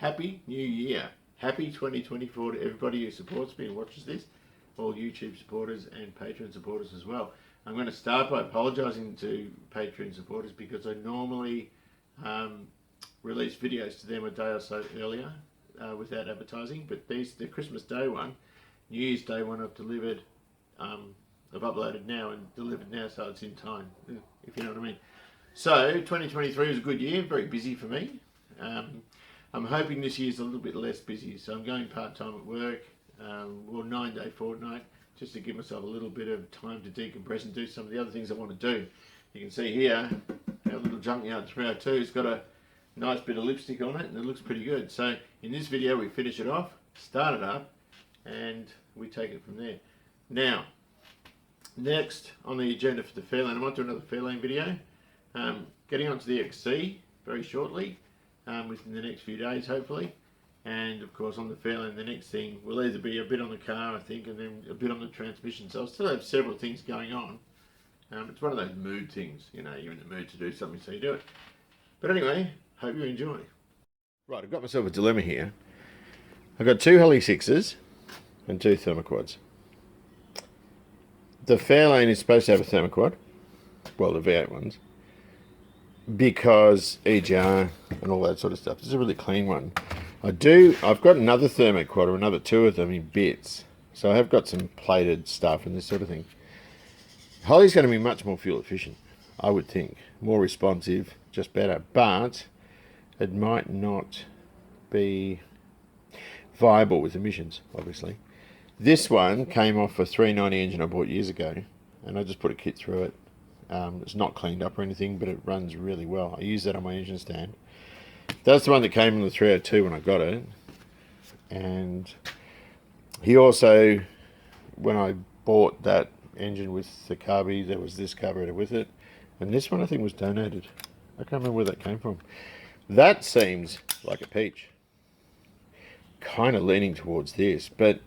Happy New Year. Happy 2024 to everybody who supports me and watches this, all YouTube supporters and Patreon supporters as well. I'm going to start by apologising to Patreon supporters because I normally release videos to them a day or so earlier without advertising, but the Christmas Day one, New Year's Day one I've delivered, I've uploaded now and delivered now, so it's in time, if you know what I mean. So 2023 was a good year, very busy for me. I'm hoping this year's a little bit less busy, so I'm going part-time at work, or 9-day fortnight, just to give myself a little bit of time to decompress and do some of the other things I want to do. You can see here, our little junkyard 302 has got a nice bit of lipstick on it, and it looks pretty good. So in this video we finish it off, start it up, and we take it from there. Now, next on the agenda for the Fairlane, I might do another Fairlane video. Getting onto the XC very shortly, within the next few days hopefully, and of course on the Fairlane the next thing will either be a bit on the car, I think, and then a bit on the transmission. So I still have several things going on. It's one of those mood things, you know, you're in the mood to do something so you do it. But anyway, hope you enjoy. Right, I've got myself a dilemma here. I've got 2 Holly 6s and 2 thermoquads. The Fairlane is supposed to have a thermoquad, well, the V8 ones, because EGR and all that sort of stuff. This is a really clean one. I've got another thermoquad, or another 2 of them in bits, so I have got some plated stuff and this sort of thing. Holly's going to be much more fuel efficient, I would think, more responsive, just better, but it might not be viable with emissions, obviously. This one came off a 390 engine I bought years ago, and I just put a kit through it. It's not cleaned up or anything, but it runs really well. I use that on my engine stand. That's the one that came in the 302 when I got it. And he also, when I bought that engine with the carby, there was this carburetor with it. And this one I think was donated. I can't remember where that came from. That seems like a peach. Kind of leaning towards this, but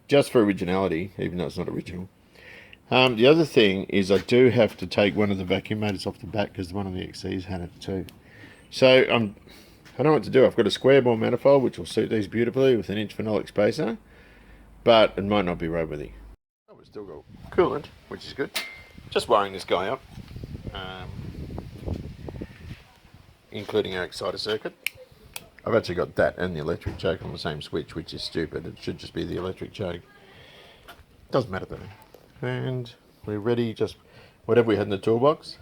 just for originality, even though it's not original. The other thing is I do have to take one of the vacuum motors off the back because one of the XCs had it too. So I don't know what to do. I've got a square bore manifold which will suit these beautifully with an inch phenolic spacer, but it might not be roadworthy. Oh, we've still got coolant, which is good. Just wiring this guy up, including our exciter circuit. I've actually got that and the electric choke on the same switch, which is stupid. It should just be the electric choke. Doesn't matter though. And we're ready, just whatever we had in the toolbox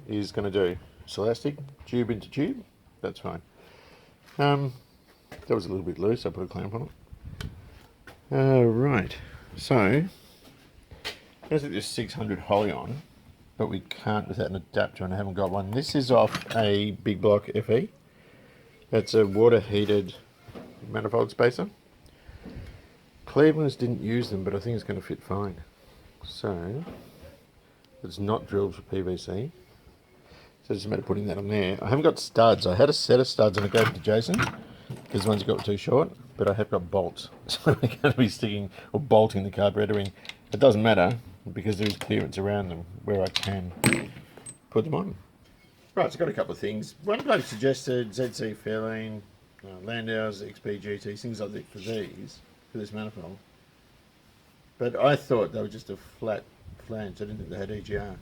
is going to do. Elastic, tube into tube, that's fine. That was a little bit loose, I put a clamp on it. Right, so I'm going to put this 600 Holly on, but we can't without an adapter, and I haven't got one. This is off a big block FE. That's a water heated manifold spacer. Cleveland's didn't use them, but I think it's going to fit fine. So it's not drilled for PVC, so it's a matter of putting that on there. I haven't got studs. I had a set of studs and I gave it to Jason because the ones got too short, but I have got bolts, so I'm going to be sticking or bolting the carburetor in. It doesn't matter because there is clearance around them where I can put them on. Right, so I've got a couple of things. One bloke suggested ZC Fairlane, Landau's XP GTs, things like that for this manifold. But I thought they were just a flat flange. I didn't think they had EGR.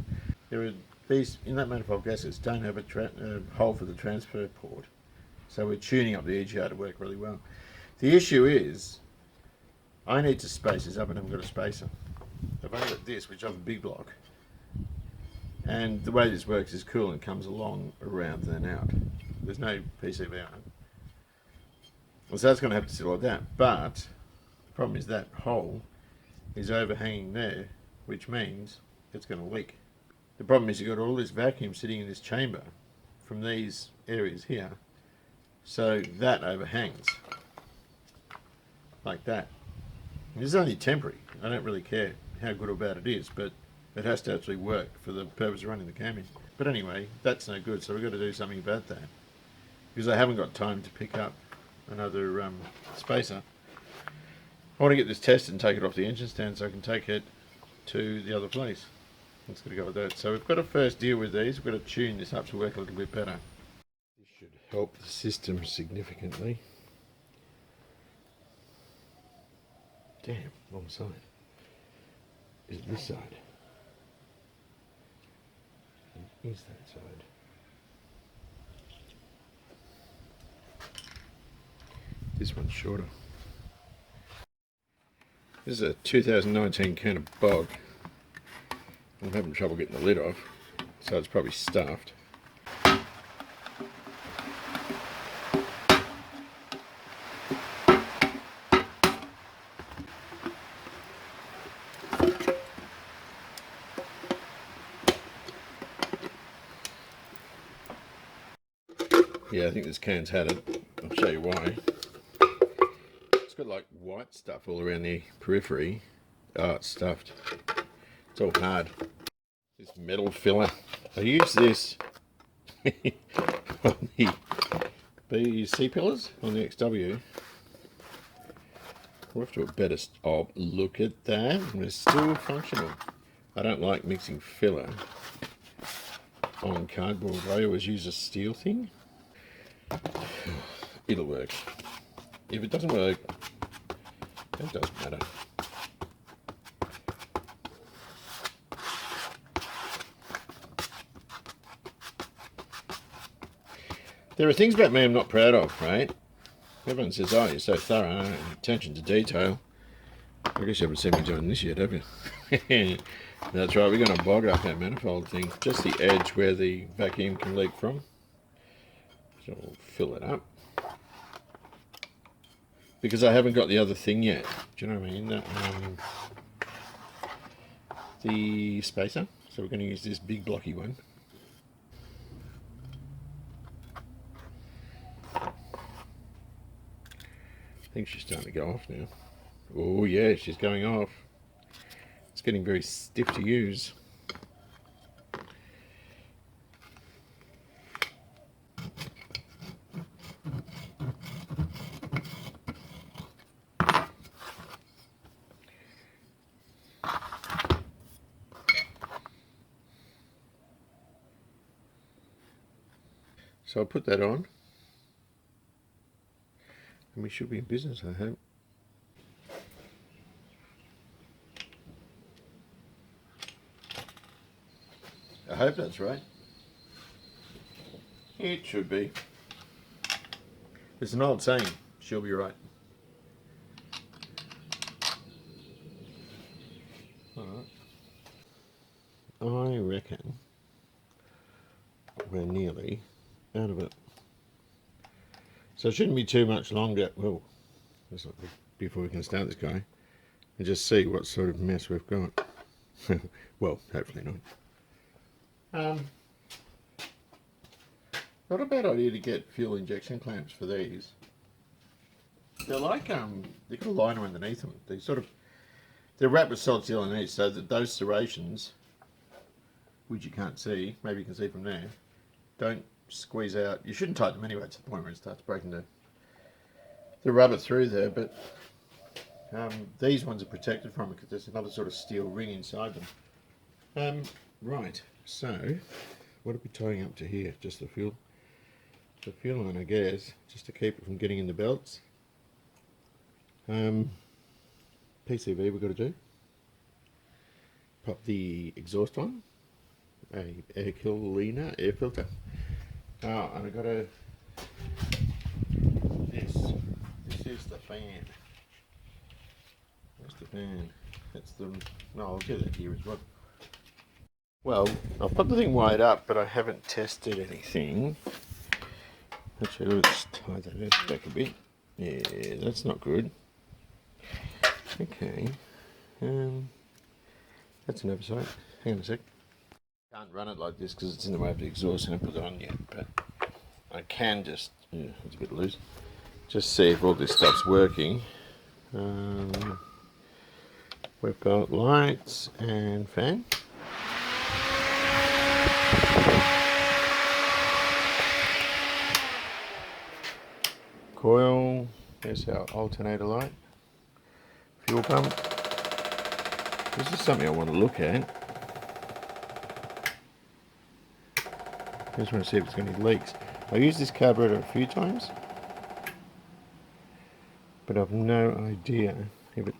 There are these, in that manifold gaskets, don't have a hole for the transfer port. So we're tuning up the EGR to work really well. The issue is, I need to space this up and I haven't got a spacer. I've only got this, which I have a big block. And the way this works is coolant comes along, around, then out. There's no PCV on it. Well, so that's going to have to sit like that. But the problem is that hole is overhanging there, which means it's going to leak. The problem is you've got all this vacuum sitting in this chamber from these areas here, so that overhangs like that. And this is only temporary. I don't really care how good or bad it is, but it has to actually work for the purpose of running the cam in. But anyway, that's no good, so we've got to do something about that because I haven't got time to pick up another spacer. I want to get this tested and take it off the engine stand so I can take it to the other place. Let's go with that. So we've got to first deal with these. We've got to tune this up to work a little bit better. This should help the system significantly. Damn, wrong side. Is it this side? It is that side. This one's shorter. This is a 2019 can of bog. I'm having trouble getting the lid off, so it's probably stuffed. Yeah, I think this can's had it. I'll show you why. It's got like white stuff all around the periphery. Oh, it's stuffed. It's all hard. This metal filler. I use this on the C-pillars on the XW. We'll have to do a better... Oh, look at that. It's still functional. I don't like mixing filler on cardboard. I always use a steel thing. It'll work. If it doesn't work, it doesn't matter. There are things about me I'm not proud of, right? Everyone says, oh, you're so thorough, attention to detail. I guess you haven't seen me doing this yet, have you? That's right, we're going to bog up that manifold thing. Just the edge where the vacuum can leak from. So we'll fill it up. Because I haven't got the other thing yet. Do you know what I mean? The spacer. So we're going to use this big blocky one. I think she's starting to go off now. Oh yeah, she's going off. It's getting very stiff to use. So I'll put that on. And we should be in business, I hope. I hope that's right. It should be. It's an old saying, she'll be right. Alright. I reckon we're nearly out of it. So it shouldn't be too much longer. Well, let's look before we can start this guy and just see what sort of mess we've got. Well, hopefully not. Not a bad idea to get fuel injection clamps for these. They're like they've got a liner underneath them. They're wrapped with solid steel underneath, so that those serrations, which you can't see, maybe you can see from there, don't squeeze out. You shouldn't tighten them anyway to the point where it starts breaking the rubber through there, but these ones are protected from it because there's another sort of steel ring inside them. Right, so what are we tying up to here? Just the fuel line, I guess, just to keep it from getting in the belts. PCV we've got to do. Pop the exhaust on. A air cleaner, air filter. Oh, and I got a... This is the fan. Where's the fan? That's the... No, I'll do that here as well. Well, I've got the thing wired up, but I haven't tested anything. Actually, let's tie that back a bit. Yeah, that's not good. Okay. That's an oversight. Hang on a sec. Can't run it like this because it's in the way of the exhaust and I haven't put it on yet, but I can just, yeah, it's a bit loose, just see if all this stuff's working. We've got lights and fan. Coil, there's our alternator light. Fuel pump. This is something I want to look at. I just want to see if it's got any leaks. I've used this carburetor a few times, but I've no idea if it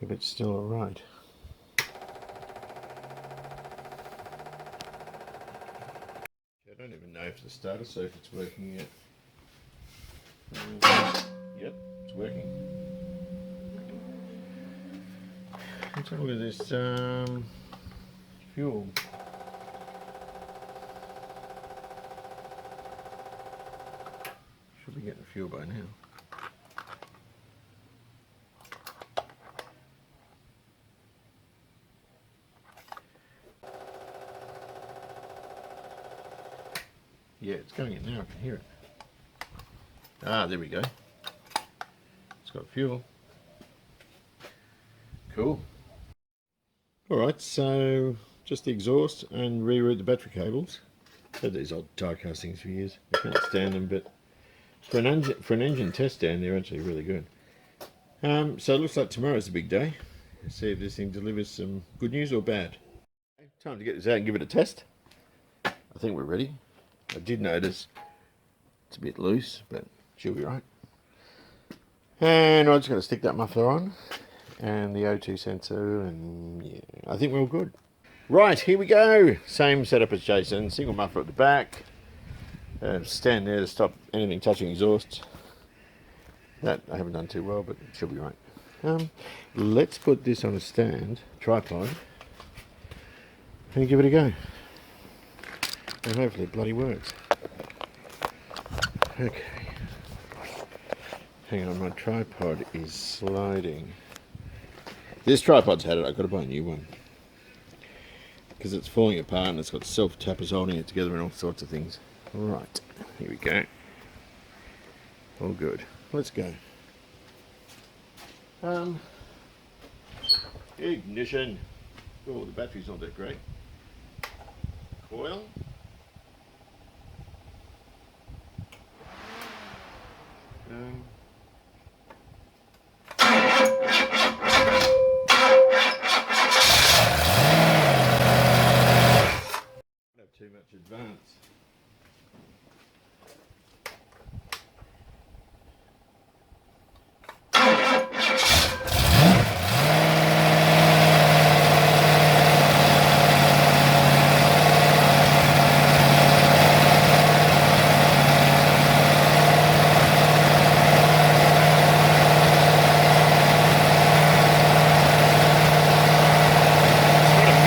if it's still alright. I don't even know if the starter circuit's working yet. Yep, it's working. What's wrong with this fuel? Should be getting fuel by now. Yeah, it's going in now, I can hear it. Ah, there we go. It's got fuel. Cool. Alright, so just the exhaust and reroute the battery cables. I've had these old die castings for years. I can't stand them, but for an engine test stand, they're actually really good. So it looks like tomorrow's a big day. Let's see if this thing delivers some good news or bad. Time to get this out and give it a test. I think we're ready. I did notice it's a bit loose, but she'll be right. And I'm just going to stick that muffler on and the O2 sensor, and yeah, I think we're all good. Right, here we go. Same setup as Jason. Single muffler at the back. Stand there to stop anything touching exhaust. That I haven't done too well, but it should be right. Let's put this on a stand, tripod, and give it a go. And hopefully it bloody works. Okay. Hang on, my tripod is sliding. This tripod's had it, I've got to buy a new one. Because it's falling apart and it's got self-tappers holding it together and all sorts of things. Right, here we go. All good. Let's go. Ignition. Oh, the battery's not that great. Coil. Not too much advance.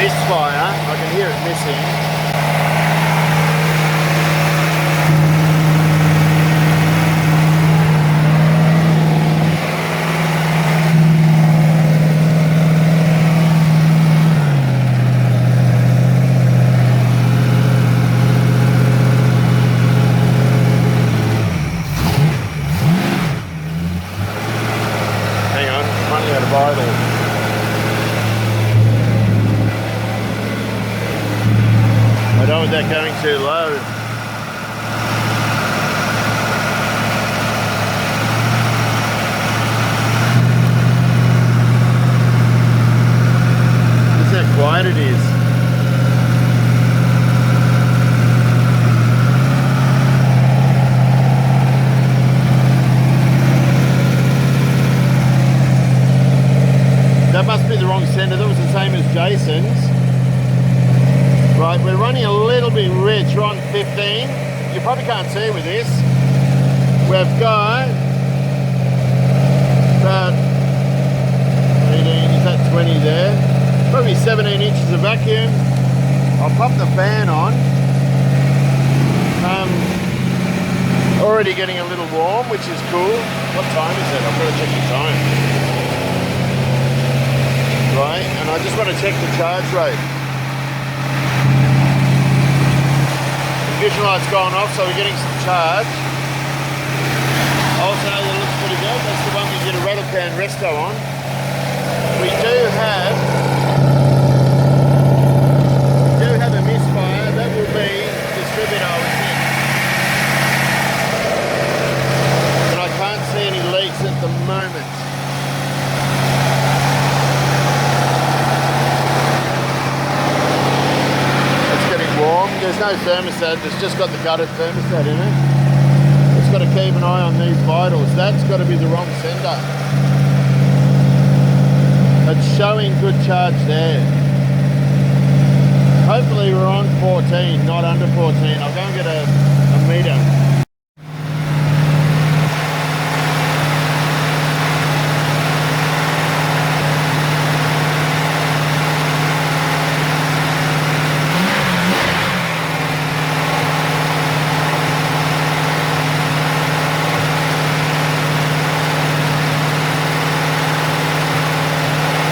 Misfire, I can hear it missing. Hang on, I'm running out of idle. I don't want that going too low. Look how quiet it is. That must be the wrong sender. That was the same as Jason's. Right, we're running a little bit rich. We're on 15. You probably can't see with this. We've got about 18, is that 20 there? Probably 17 inches of vacuum. I'll pop the fan on. Already getting a little warm, which is cool. What time is it? I've got to check the time. Right, and I just want to check the charge rate. Vision light's gone off, so we're getting some charge. Also, that looks pretty good. That's the one we did a rattle can resto on. We do have a misfire. That will be distributor, I would think. But I can't see any leaks at the moment. Warm. There's no thermostat, it's just got the gutted thermostat in it. It's got to keep an eye on these vitals. That's got to be the wrong sender. It's showing good charge there. Hopefully we're on 14, not under 14. I'll go and get a meter.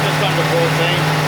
Just under 14.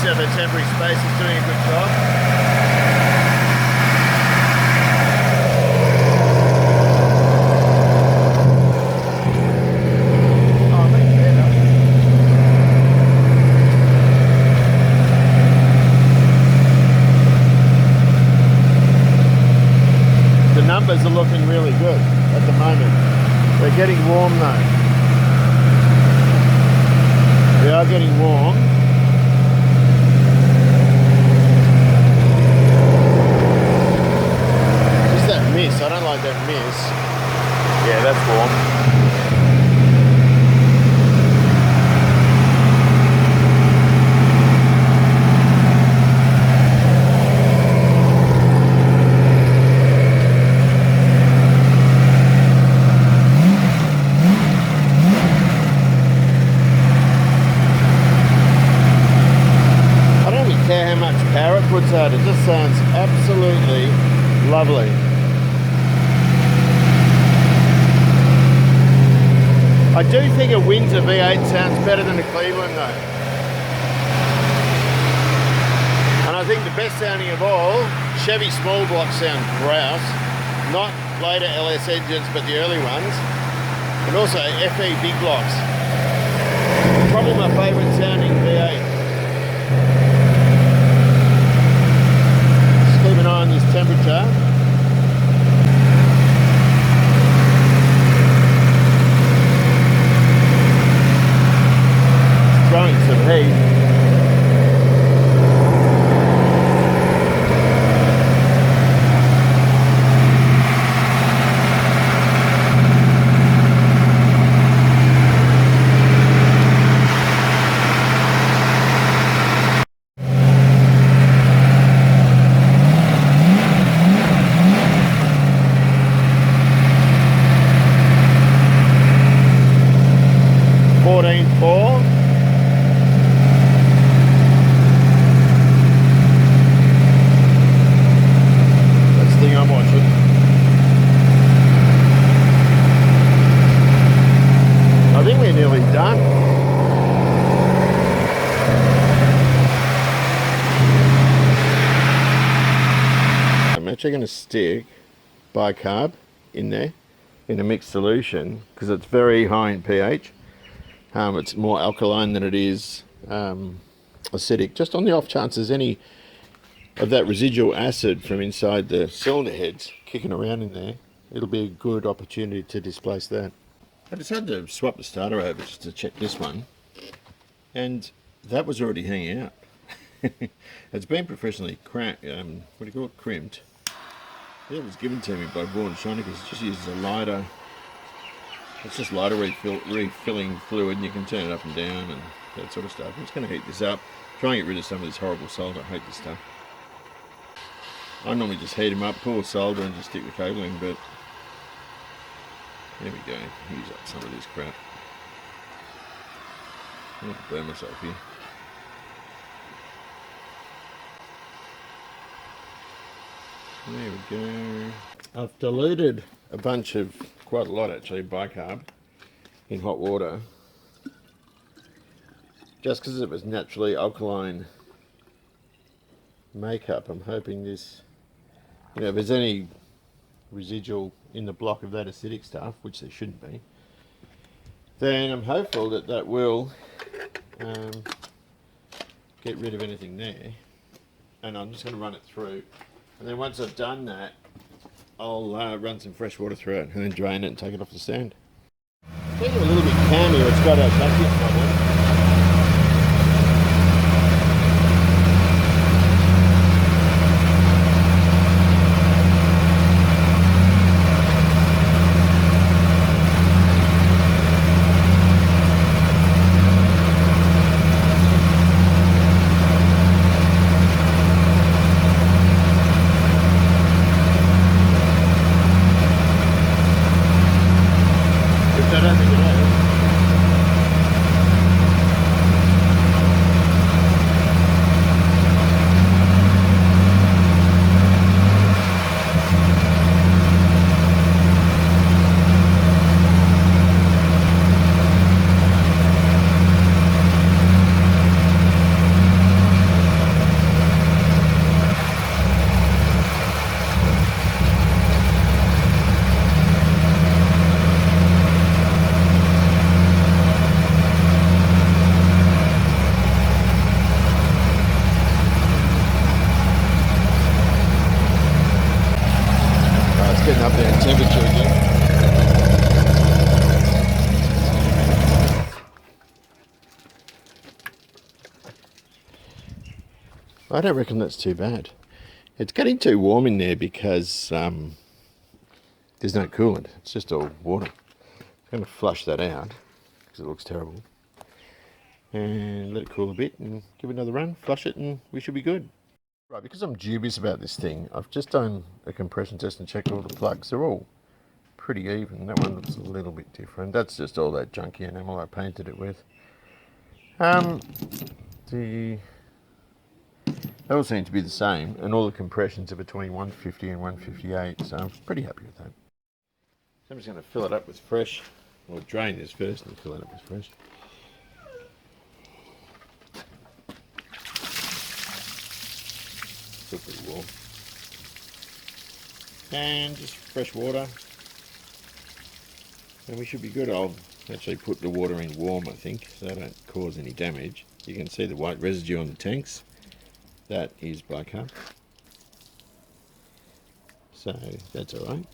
Of a temporary space is doing a good job. Oh, much better. The numbers are looking really good at the moment. They're getting warm though. They are getting warm. I don't like that miss. Yeah, that's warm. I don't really care how much power it puts out. It just sounds absolutely lovely. I do think a Windsor V8 sounds better than a Cleveland though. And I think the best sounding of all, Chevy small blocks sound grouse. Not later LS engines, but the early ones. And also FE big blocks. Probably my favourite sounding V8. Just keep an eye on this temperature. Throwing some heat. Actually going to stick bicarb in there in a mixed solution because it's very high in pH. It's more alkaline than it is acidic. Just on the off chance there's any of that residual acid from inside the cylinder heads kicking around in there, it'll be a good opportunity to displace that. I decided to swap the starter over just to check this one, and that was already hanging out. It's been professionally crimped. It was given to me by Vaughan Shonikers. It just uses a lighter. It's just lighter refilling fluid, and you can turn it up and down and that sort of stuff. I'm just going to heat this up, try and get rid of some of this horrible solder. I hate this stuff. I normally just heat them up, pour solder, and just stick the cable in, but there we go. Use up some of this crap. I'm going to burn myself here. There we go. I've diluted quite a lot actually, bicarb in hot water. Just because it was naturally alkaline makeup, I'm hoping this, if there's any residual in the block of that acidic stuff, which there shouldn't be, then I'm hopeful that that will get rid of anything there. And I'm just going to run it through. And then once I've done that, I'll run some fresh water through it and then drain it and take it off the stand. It's getting a little bit clammy, or it's got a vacuum problem. I don't think it is. Getting up there in temperature again. I don't reckon that's too bad. It's getting too warm in there because there's no coolant. It's just all water. I'm going to flush that out because it looks terrible. And let it cool a bit and give it another run, flush it, and we should be good. Right, because I'm dubious about this thing, I've just done a compression test and checked all the plugs. They're all pretty even. That one looks a little bit different. That's just all that junky enamel I painted it with. They all seem to be the same, and all the compressions are between 150 and 158, so I'm pretty happy with that. So I'm just going to fill it up with fresh. We'll drain this first and fill it up with fresh. Still pretty warm. And just fresh water. And we should be good. I'll actually put the water in warm, I think, so they don't cause any damage. You can see the white residue on the tanks. That is bicarb. So that's all right.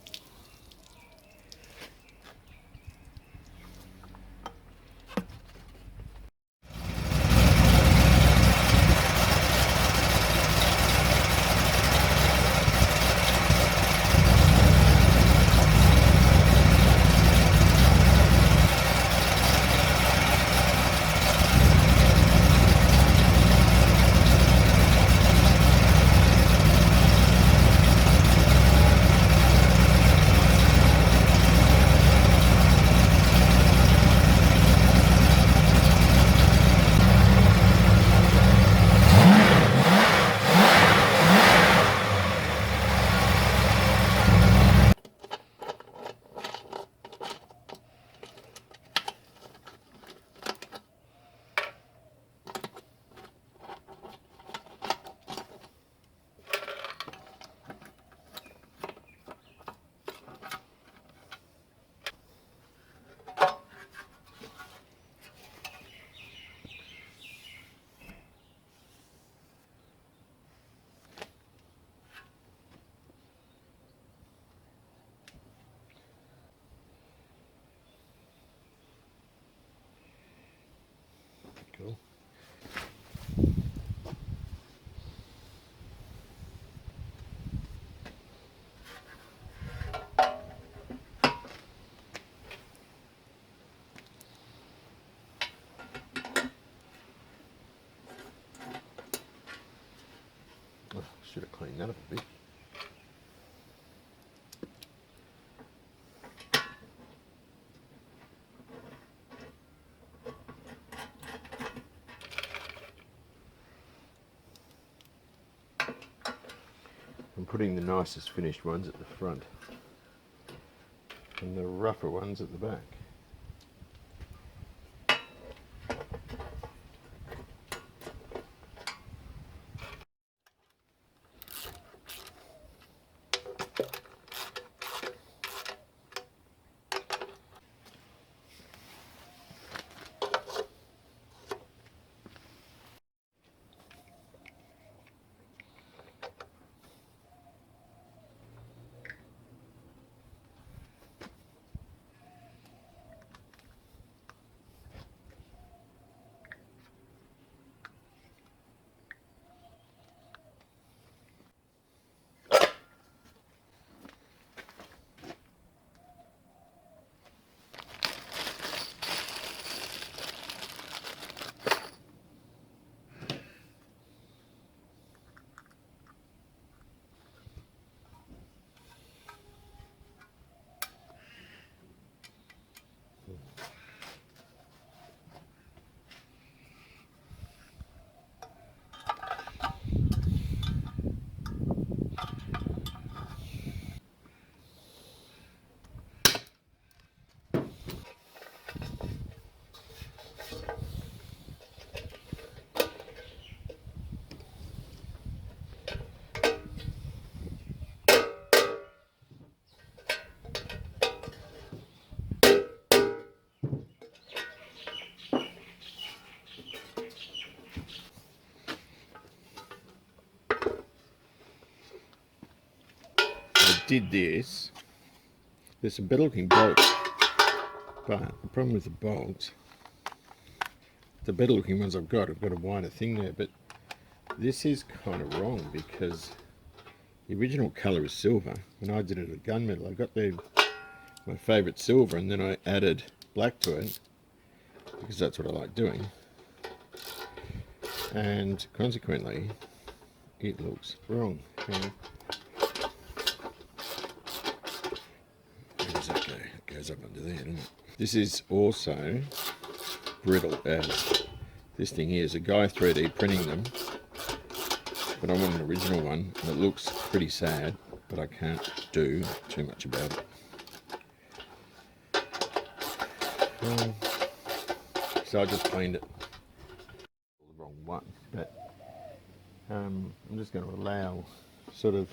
Cool. Oh, should have cleaned that up a bit. I'm putting the nicest finished ones at the front and the rougher ones at the back. did this, there's some better looking bolts, but the problem with the bolts, the better looking ones I've got a wider thing there, but this is kind of wrong because the original colour is silver. When I did it at gunmetal, I got my favourite silver, and then I added black to it because that's what I like doing, and consequently it looks wrong. Where does that go? It goes up under there, doesn't it? This is also brittle as this thing here. Is a guy 3D printing them, but I want an original one, and it looks pretty sad, but I can't do too much about it. So I just cleaned it. The wrong one, but I'm just going to allow sort of,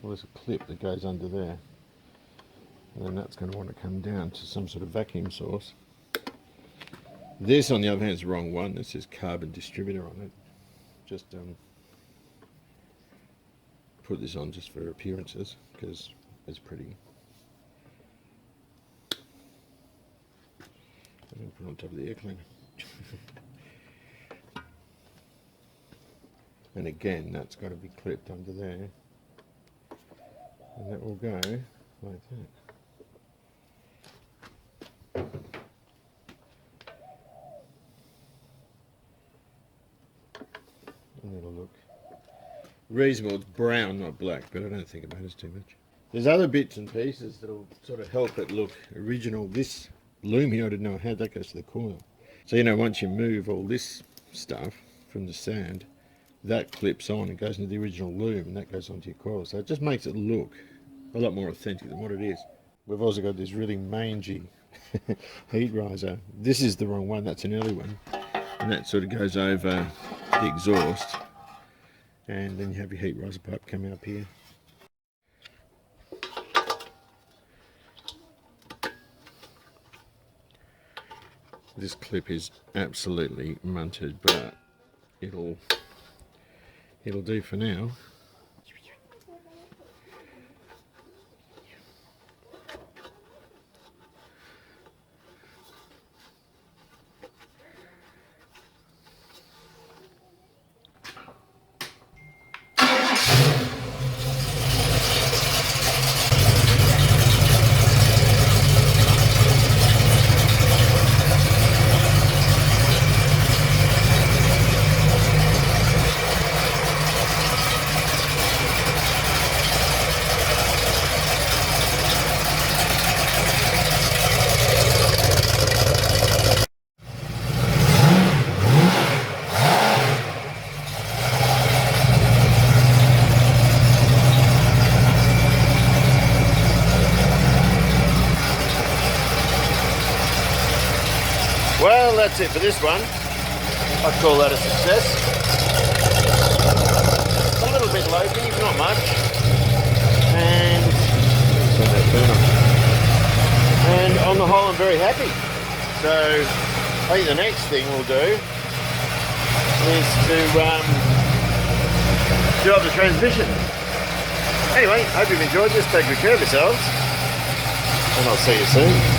well, there's a clip that goes under there, and then that's going to want to come down to some sort of vacuum source. This, on the other hand, is the wrong one. This is carbon distributor on it. Just put this on just for appearances because it's pretty. I'm going to put it on top of the air cleaner. And again, that's got to be clipped under there, and that will go like that. And it'll look reasonable. It's brown, not black, but I don't think it matters too much. There's other bits and pieces that'll sort of help it look original. This loom here, I didn't know I had, that goes to the coil. So, you know, once you move all this stuff from the sand, that clips on and goes into the original loom, and that goes onto your coil. So it just makes it look a lot more authentic than what it is. We've also got this really mangy heat riser. This is the wrong one, that's an early one. And that sort of goes over the exhaust, and then you have your heat riser pipe coming up here. This clip is absolutely munted, but it'll do for now. Well, that's it for this one. I'd call that a success. A little bit low-key, not much. And on the whole, I'm very happy. So I think the next thing we'll do is to do up the transmission. Anyway, hope you've enjoyed this. Take good care of yourselves, and I'll see you soon.